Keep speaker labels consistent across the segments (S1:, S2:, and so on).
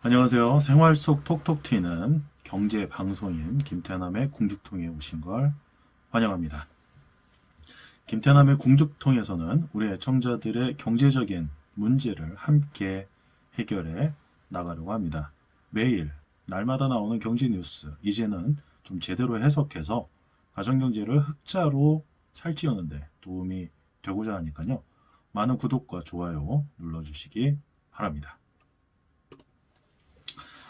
S1: 안녕하세요. 생활 속 톡톡 튀는 경제 방송인 김태남의 궁죽통에 오신 걸 환영합니다. 김태남의 궁죽통에서는 우리 애청자들의 경제적인 문제를 함께 해결해 나가려고 합니다. 매일 날마다 나오는 경제 뉴스, 이제는 좀 제대로 해석해서 가정경제를 흑자로 살찌우는데 도움이 되고자 하니까요. 많은 구독과 좋아요 눌러주시기 바랍니다.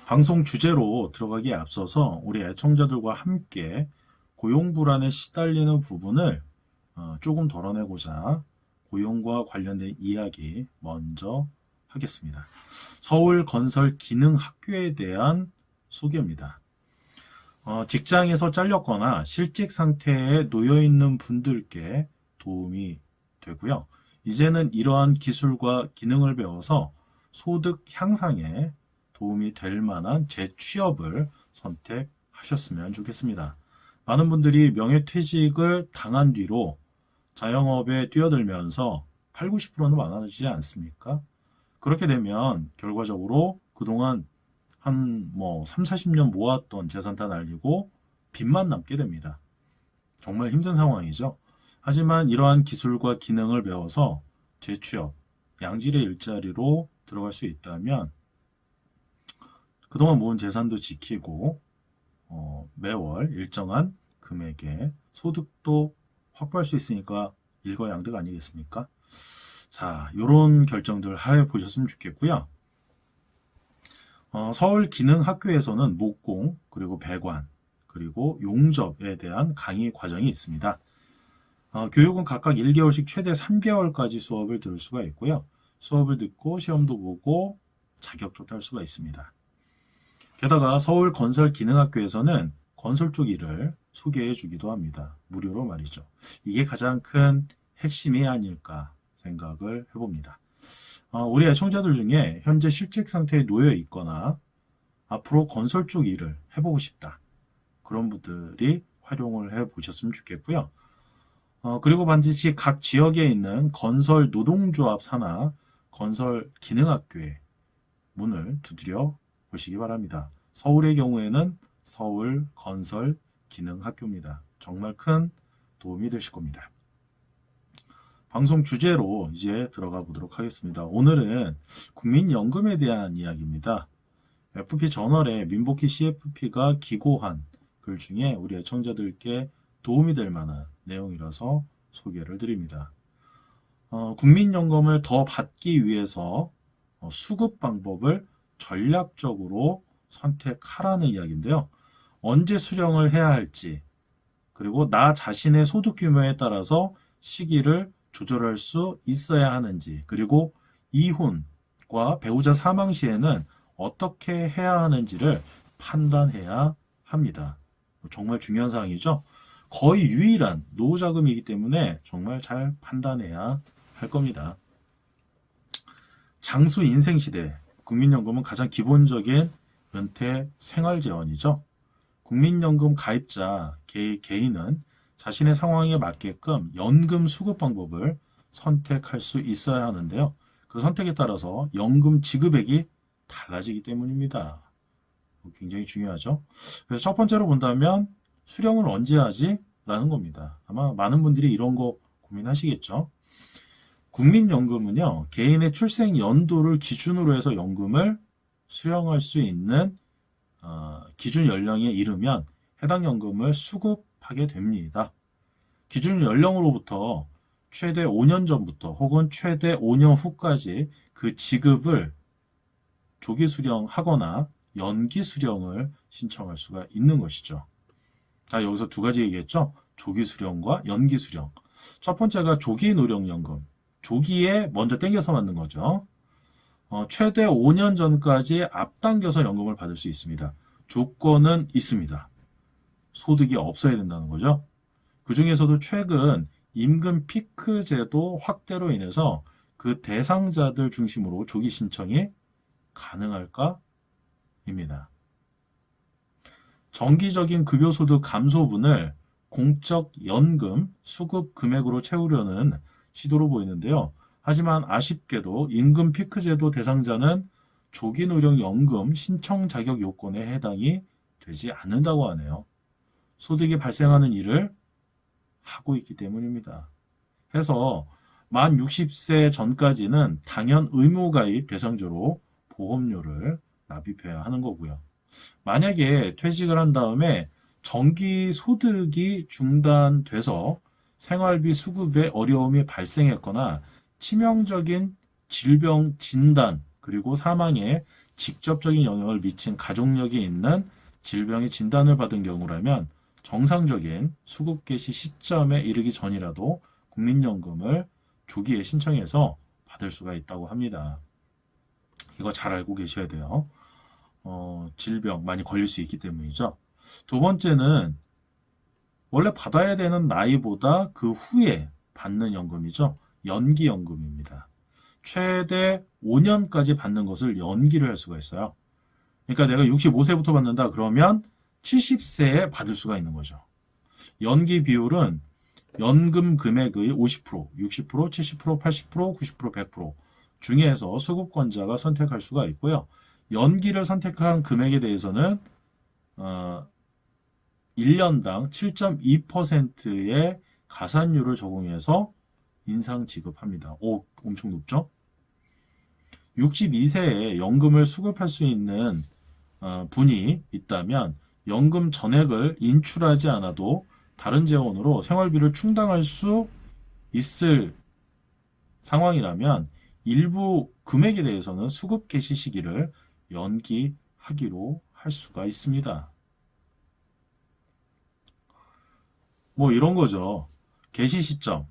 S1: 방송 주제로 들어가기에 앞서서 우리 애청자들과 함께 고용 불안에 시달리는 부분을 조금 덜어내고자 고용과 관련된 이야기 먼저 하겠습니다. 서울건설기능학교에 대한 소개입니다. 직장에서 잘렸거나 실직 상태에 놓여 있는 분들께 도움이 되고요. 이제는 이러한 기술과 기능을 배워서 소득 향상에 도움이 될 만한 재취업을 선택하셨으면 좋겠습니다. 많은 분들이 명예퇴직을 당한 뒤로 자영업에 뛰어들면서 8, 90%는 많아지지 않습니까? 그렇게 되면 결과적으로 그동안 한 3, 40년 모았던 재산 다 날리고 빚만 남게 됩니다. 정말 힘든 상황이죠. 하지만 이러한 기술과 기능을 배워서 재취업, 양질의 일자리로 들어갈 수 있다면 그동안 모은 재산도 지키고 매월 일정한 금액의 소득도 확보할 수 있으니까 일거양득 아니겠습니까? 자, 이런 결정들 해보셨으면 좋겠고요. 서울기능학교에서는 목공, 그리고 배관, 그리고 용접에 대한 강의 과정이 있습니다. 교육은 각각 1개월씩 최대 3개월까지 수업을 들을 수가 있고요. 수업을 듣고 시험도 보고 자격도 딸 수가 있습니다. 게다가 서울건설기능학교에서는 건설 쪽 일을 소개해 주기도 합니다. 무료로 말이죠. 이게 가장 큰 핵심이 아닐까 생각을 해봅니다. 우리 애청자들 중에 현재 실직 상태에 놓여 있거나 앞으로 건설 쪽 일을 해보고 싶다. 그런 분들이 활용을 해보셨으면 좋겠고요. 그리고 반드시 각 지역에 있는 건설 노동조합 산하 건설기능학교에 문을 두드려 보시기 바랍니다. 서울의 경우에는 서울건설기능학교입니다. 정말 큰 도움이 되실 겁니다. 방송 주제로 이제 들어가 보도록 하겠습니다. 오늘은 국민연금에 대한 이야기입니다. FP저널에 민복희 CFP가 기고한 글 중에 우리 애청자들께 도움이 될 만한 내용이라서 소개를 드립니다. 국민연금을 더 받기 위해서 수급 방법을 전략적으로 선택하라는 이야기인데요. 언제 수령을 해야 할지, 그리고 나 자신의 소득 규모에 따라서 시기를 조절할 수 있어야 하는지, 그리고 이혼과 배우자 사망 시에는 어떻게 해야 하는지를 판단해야 합니다. 정말 중요한 사항이죠. 거의 유일한 노후자금이기 때문에 정말 잘 판단해야 할 겁니다. 장수 인생시대, 국민연금은 가장 기본적인 은퇴 생활재원이죠. 국민연금 가입자 개인은 자신의 상황에 맞게끔 연금 수급 방법을 선택할 수 있어야 하는데요. 그 선택에 따라서 연금 지급액이 달라지기 때문입니다. 굉장히 중요하죠. 그래서 첫 번째로 본다면 수령을 언제 하지? 라는 겁니다. 아마 많은 분들이 이런 거 고민하시겠죠. 국민연금은요, 개인의 출생 연도를 기준으로 해서 연금을 수령할 수 있는 기준 연령에 이르면 해당 연금을 수급하게 됩니다. 기준 연령으로부터 최대 5년 전부터 혹은 최대 5년 후까지 그 지급을 조기 수령하거나 연기 수령을 신청할 수가 있는 것이죠. 자, 여기서 두 가지 얘기했죠. 조기 수령과 연기 수령. 첫 번째가 조기 노령연금. 조기에 먼저 땡겨서 받는 거죠. 최대 5년 전까지 앞당겨서 연금을 받을 수 있습니다. 조건은 있습니다. 소득이 없어야 된다는 거죠. 그 중에서도 최근 임금 피크 제도 확대로 인해서 그 대상자들 중심으로 조기 신청이 가능할까? 입니다. 정기적인 급여소득 감소분을 공적 연금 수급 금액으로 채우려는 시도로 보이는데요. 하지만 아쉽게도 임금 피크 제도 대상자는 조기노령연금 신청 자격 요건에 해당이 되지 않는다고 하네요. 소득이 발생하는 일을 하고 있기 때문입니다. 해서 만 60세 전까지는 당연 의무가입 대상자로 보험료를 납입해야 하는 거고요. 만약에 퇴직을 한 다음에 정기 소득이 중단돼서 생활비 수급에 어려움이 발생했거나 치명적인 질병 진단 그리고 사망에 직접적인 영향을 미친 가족력이 있는 질병의 진단을 받은 경우라면 정상적인 수급 개시 시점에 이르기 전이라도 국민연금을 조기에 신청해서 받을 수가 있다고 합니다. 이거 잘 알고 계셔야 돼요. 질병 많이 걸릴 수 있기 때문이죠. 두 번째는 원래 받아야 되는 나이보다 그 후에 받는 연금이죠. 연기연금입니다. 최대 5년까지 받는 것을 연기를 할 수가 있어요. 그러니까 내가 65세부터 받는다 그러면 70세에 받을 수가 있는 거죠. 연기 비율은 연금 금액의 50%, 60%, 70%, 80%, 90%, 100% 중에서 수급권자가 선택할 수가 있고요. 연기를 선택한 금액에 대해서는 1년당 7.2%의 가산율을 적용해서 인상 지급합니다. 오, 엄청 높죠? 62세에 연금을 수급할 수 있는 분이 있다면 연금 전액을 인출하지 않아도 다른 재원으로 생활비를 충당할 수 있을 상황이라면 일부 금액에 대해서는 수급 개시 시기를 연기하기로 할 수가 있습니다. 뭐 이런 거죠. 개시 시점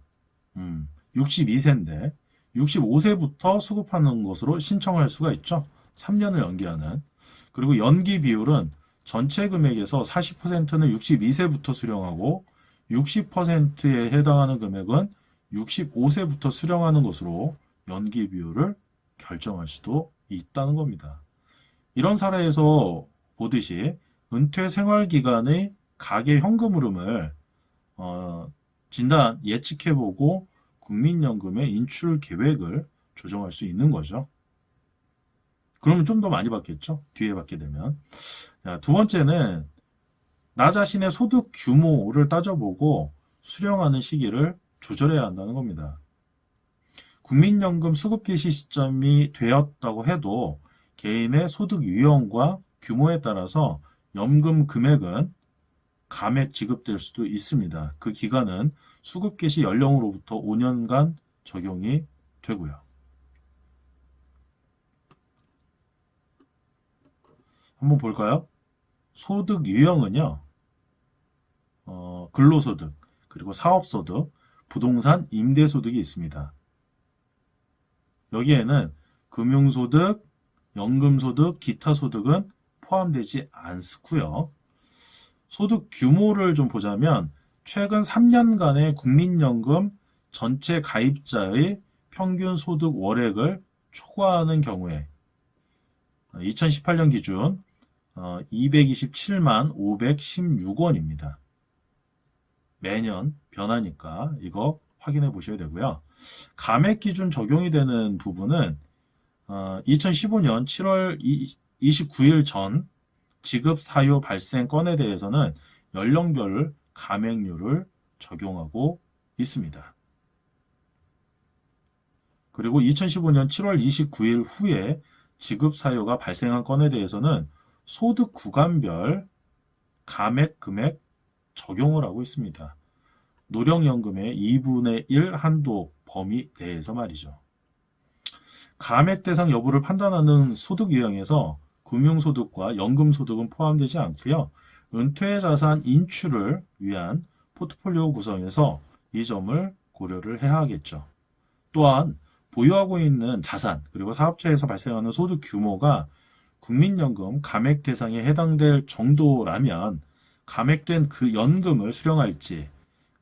S1: 62세인데 65세부터 수급하는 것으로 신청할 수가 있죠. 3년을 연기하는. 그리고 연기 비율은 전체 금액에서 40%는 62세부터 수령하고 60%에 해당하는 금액은 65세부터 수령하는 것으로 연기 비율을 결정할 수도 있다는 겁니다. 이런 사례에서 보듯이 은퇴 생활 기간의 가계 현금 흐름을 진단 예측해보고 국민연금의 인출 계획을 조정할 수 있는 거죠. 그러면 좀 더 많이 받겠죠? 뒤에 받게 되면. 자, 두 번째는 나 자신의 소득 규모를 따져보고 수령하는 시기를 조절해야 한다는 겁니다. 국민연금 수급 개시 시점이 되었다고 해도 개인의 소득 유형과 규모에 따라서 연금 금액은 감액 지급될 수도 있습니다. 그 기간은 수급 개시 연령으로부터 5년간 적용이 되고요. 한번 볼까요? 소득 유형은요. 근로소득, 그리고 사업소득, 부동산 임대소득이 있습니다. 여기에는 금융소득, 연금소득, 기타소득은 포함되지 않고요. 소득 규모를 좀 보자면 최근 3년간의 국민연금 전체 가입자의 평균 소득 월액을 초과하는 경우에 2018년 기준 227만 516원입니다. 매년 변하니까 이거 확인해 보셔야 되고요. 감액 기준 적용이 되는 부분은 2015년 7월 29일 전 지급 사유 발생 건에 대해서는 연령별 감액률을 적용하고 있습니다. 그리고 2015년 7월 29일 후에 지급 사유가 발생한 건에 대해서는 소득 구간별 감액 금액 적용을 하고 있습니다. 노령연금의 2분의 1 한도 범위 내에서 말이죠. 감액 대상 여부를 판단하는 소득 유형에서 금융소득과 연금소득은 포함되지 않고요. 은퇴자산 인출을 위한 포트폴리오 구성에서 이 점을 고려를 해야 하겠죠. 또한 보유하고 있는 자산 그리고 사업체에서 발생하는 소득 규모가 국민연금 감액 대상에 해당될 정도라면 감액된 그 연금을 수령할지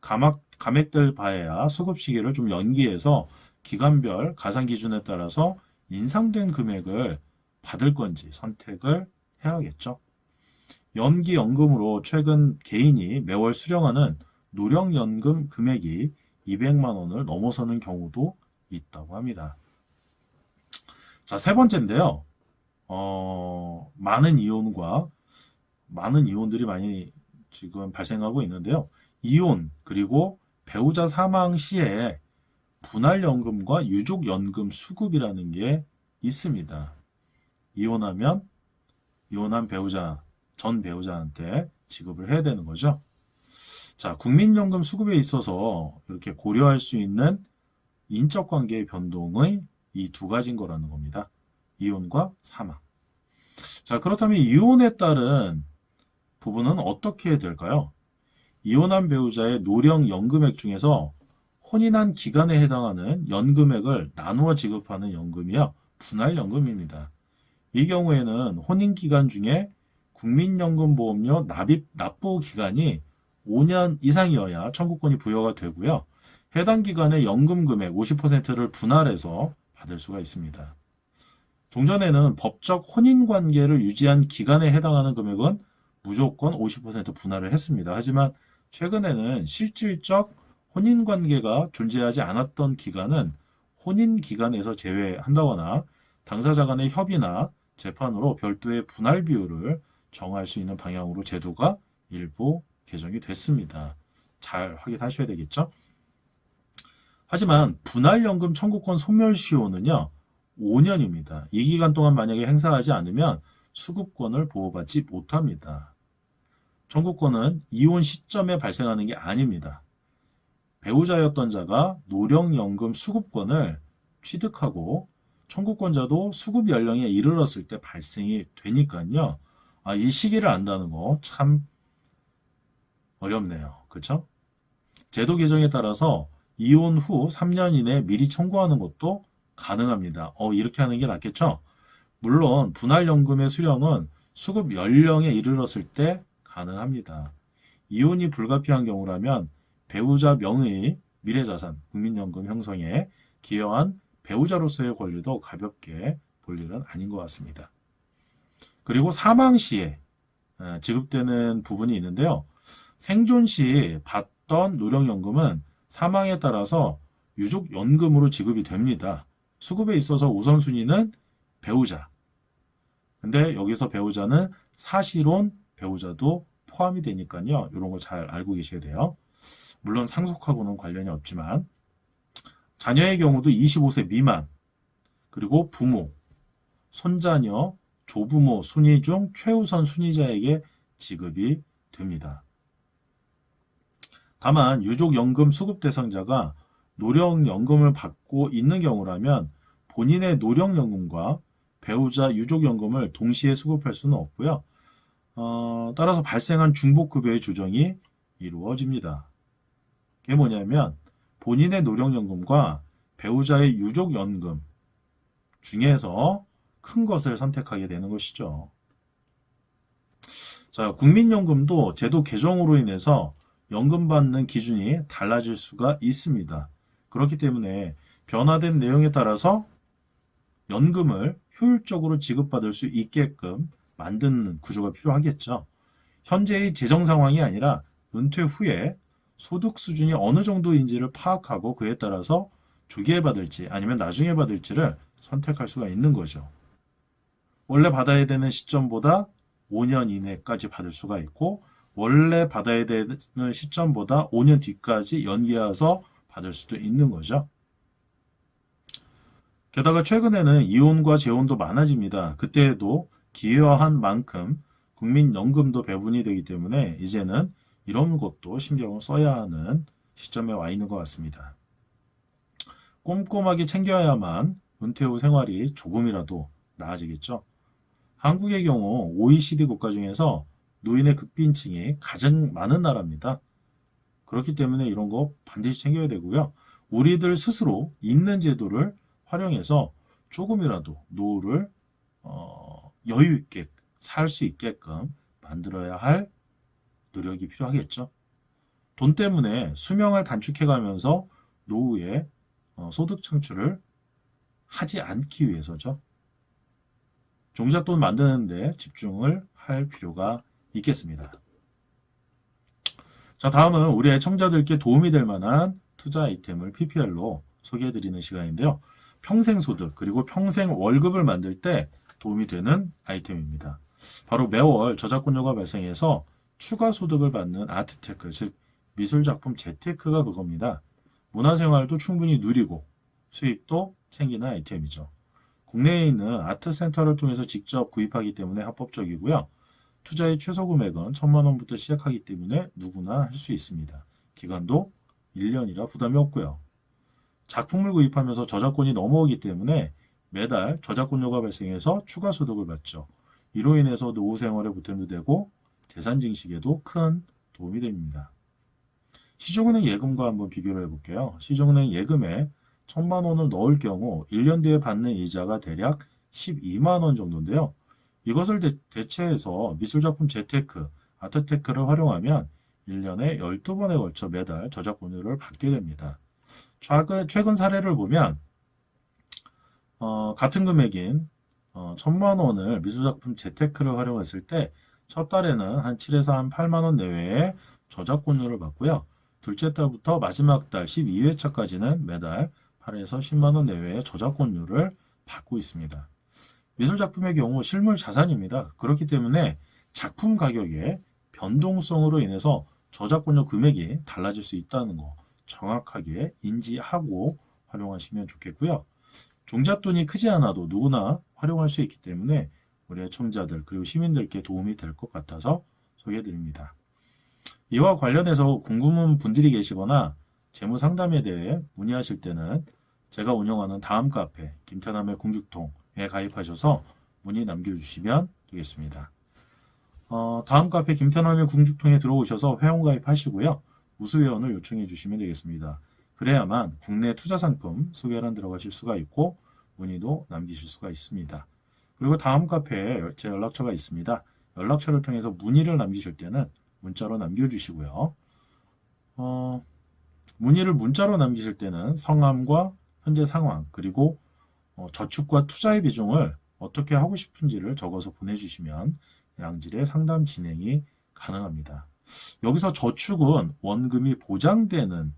S1: 감액될 바에야 수급 시기를 좀 연기해서 기간별 가산 기준에 따라서 인상된 금액을 받을 건지 선택을 해야겠죠. 연기연금으로 최근 개인이 매월 수령하는 노령연금 금액이 200만 원을 넘어서는 경우도 있다고 합니다. 자, 세 번째인데요. 많은 이혼들이 많이 지금 발생하고 있는데요. 이혼 그리고 배우자 사망 시에 분할연금과 유족연금 수급이라는 게 있습니다. 이혼하면 이혼한 전 배우자한테 지급을 해야 되는 거죠. 자, 국민연금 수급에 있어서 이렇게 고려할 수 있는 인적 관계의 변동의 이 두 가지인 거라는 겁니다. 이혼과 사망. 자, 그렇다면 이혼에 따른 부분은 어떻게 될까요? 이혼한 배우자의 노령 연금액 중에서 혼인한 기간에 해당하는 연금액을 나누어 지급하는 연금이요. 분할연금입니다. 이 경우에는 혼인 기간 중에 국민연금보험료 납부 기간이 5년 이상이어야 청구권이 부여가 되고요. 해당 기간의 연금 금액 50%를 분할해서 받을 수가 있습니다. 종전에는 법적 혼인 관계를 유지한 기간에 해당하는 금액은 무조건 50% 분할을 했습니다. 하지만 최근에는 실질적 혼인 관계가 존재하지 않았던 기간은 혼인 기간에서 제외한다거나 당사자 간의 협의나 재판으로 별도의 분할 비율을 정할 수 있는 방향으로 제도가 일부 개정이 됐습니다. 잘 확인하셔야 되겠죠? 하지만 분할연금 청구권 소멸시효는요, 5년입니다. 이 기간 동안 만약에 행사하지 않으면 수급권을 보호받지 못합니다. 청구권은 이혼 시점에 발생하는 게 아닙니다. 배우자였던 자가 노령연금 수급권을 취득하고 청구권자도 수급 연령에 이르렀을 때 발생이 되니까요. 이 시기를 안다는 거 참 어렵네요. 그렇죠? 제도 개정에 따라서 이혼 후 3년 이내에 미리 청구하는 것도 가능합니다. 이렇게 하는 게 낫겠죠? 물론 분할연금의 수령은 수급 연령에 이르렀을 때 가능합니다. 이혼이 불가피한 경우라면 배우자 명의의 미래자산, 국민연금 형성에 기여한 배우자로서의 권리도 가볍게 볼 일은 아닌 것 같습니다. 그리고 사망 시에 지급되는 부분이 있는데요. 생존 시 받던 노령연금은 사망에 따라서 유족연금으로 지급이 됩니다. 수급에 있어서 우선순위는 배우자. 근데 여기서 배우자는 사실혼 배우자도 포함이 되니까요. 이런 거 잘 알고 계셔야 돼요. 물론 상속하고는 관련이 없지만 자녀의 경우도 25세 미만 그리고 부모, 손자녀, 조부모 순위 중 최우선 순위자에게 지급이 됩니다. 다만 유족연금 수급 대상자가 노령연금을 받고 있는 경우라면 본인의 노령연금과 배우자 유족연금을 동시에 수급할 수는 없고요. 따라서 발생한 중복급여의 조정이 이루어집니다. 그게 뭐냐면 본인의 노령연금과 배우자의 유족연금 중에서 큰 것을 선택하게 되는 것이죠. 자, 국민연금도 제도 개정으로 인해서 연금 받는 기준이 달라질 수가 있습니다. 그렇기 때문에 변화된 내용에 따라서 연금을 효율적으로 지급받을 수 있게끔 만드는 구조가 필요하겠죠. 현재의 재정 상황이 아니라 은퇴 후에 소득 수준이 어느 정도인지를 파악하고 그에 따라서 조기에 받을지 아니면 나중에 받을지를 선택할 수가 있는 거죠. 원래 받아야 되는 시점보다 5년 이내까지 받을 수가 있고 원래 받아야 되는 시점보다 5년 뒤까지 연기해서 받을 수도 있는 거죠. 게다가 최근에는 이혼과 재혼도 많아집니다. 그때에도 기여한 만큼 국민연금도 배분이 되기 때문에 이제는 이런 것도 신경을 써야 하는 시점에 와 있는 것 같습니다. 꼼꼼하게 챙겨야만 은퇴 후 생활이 조금이라도 나아지겠죠. 한국의 경우 OECD 국가 중에서 노인의 극빈층이 가장 많은 나라입니다. 그렇기 때문에 이런 거 반드시 챙겨야 되고요. 우리들 스스로 있는 제도를 활용해서 조금이라도 노후를 여유 있게 살 수 있게끔 만들어야 할 노력이 필요하겠죠. 돈 때문에 수명을 단축해가면서 노후에 소득 창출을 하지 않기 위해서죠. 종잣돈 만드는데 집중을 할 필요가 있겠습니다. 자, 다음은 우리 애청자들께 도움이 될 만한 투자 아이템을 PPR로 소개해드리는 시간인데요. 평생소득 그리고 평생 월급을 만들 때 도움이 되는 아이템입니다. 바로 매월 저작권료가 발생해서 추가 소득을 받는 아트테크, 즉 미술작품 재테크가 그겁니다. 문화생활도 충분히 누리고 수익도 챙기는 아이템이죠. 국내에 있는 아트센터를 통해서 직접 구입하기 때문에 합법적이고요. 투자의 최소 금액은 1,000만 원부터 시작하기 때문에 누구나 할 수 있습니다. 기간도 1년이라 부담이 없고요. 작품을 구입하면서 저작권이 넘어오기 때문에 매달 저작권료가 발생해서 추가 소득을 받죠. 이로 인해서 노후 생활에 보탬도 되고 재산 증식에도 큰 도움이 됩니다. 시중은행 예금과 한번 비교를 해볼게요. 시중은행 예금에 1,000만 원을 넣을 경우 1년 뒤에 받는 이자가 대략 12만 원 정도인데요. 이것을 대체해서 미술작품 재테크, 아트테크를 활용하면 1년에 12번에 걸쳐 매달 저작권료를 받게 됩니다. 최근 사례를 보면 같은 금액인 1,000만 원을 미술작품 재테크를 활용했을 때 첫 달에는 한 7에서 한 8만 원 내외의 저작권료를 받고요. 둘째 달부터 마지막 달 12회차까지는 매달 8에서 10만 원 내외의 저작권료를 받고 있습니다. 미술작품의 경우 실물 자산입니다. 그렇기 때문에 작품 가격의 변동성으로 인해서 저작권료 금액이 달라질 수 있다는 거 정확하게 인지하고 활용하시면 좋겠고요. 종잣돈이 크지 않아도 누구나 활용할 수 있기 때문에 우리 애청자들 그리고 시민들께 도움이 될 것 같아서 소개해드립니다. 이와 관련해서 궁금한 분들이 계시거나 재무 상담에 대해 문의하실 때는 제가 운영하는 다음 카페 김태남의 궁죽통에 가입하셔서 문의 남겨주시면 되겠습니다. 다음 카페 김태남의 궁죽통에 들어오셔서 회원가입하시고요. 우수회원을 요청해 주시면 되겠습니다. 그래야만 국내 투자상품 소개란 들어가실 수가 있고 문의도 남기실 수가 있습니다. 그리고 다음 카페에 제 연락처가 있습니다. 연락처를 통해서 문의를 남기실 때는 문자로 남겨주시고요. 문의를 문자로 남기실 때는 성함과 현재 상황 그리고 저축과 투자의 비중을 어떻게 하고 싶은지를 적어서 보내주시면 양질의 상담 진행이 가능합니다. 여기서 저축은 원금이 보장되는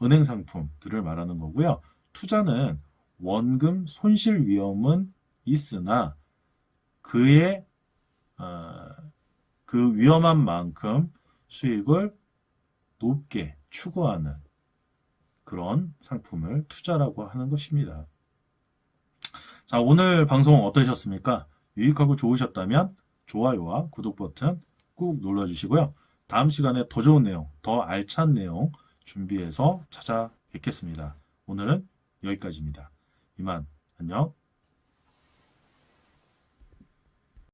S1: 은행 상품들을 말하는 거고요. 투자는 원금 손실 위험은 있으나 그의 그 위험한 만큼 수익을 높게 추구하는 그런 상품을 투자라고 하는 것입니다. 자, 오늘 방송 어떠셨습니까? 유익하고 좋으셨다면 좋아요와 구독 버튼 꾹 눌러주시고요. 다음 시간에 더 좋은 내용, 더 알찬 내용 준비해서 찾아뵙겠습니다. 오늘은 여기까지입니다. 이만 안녕.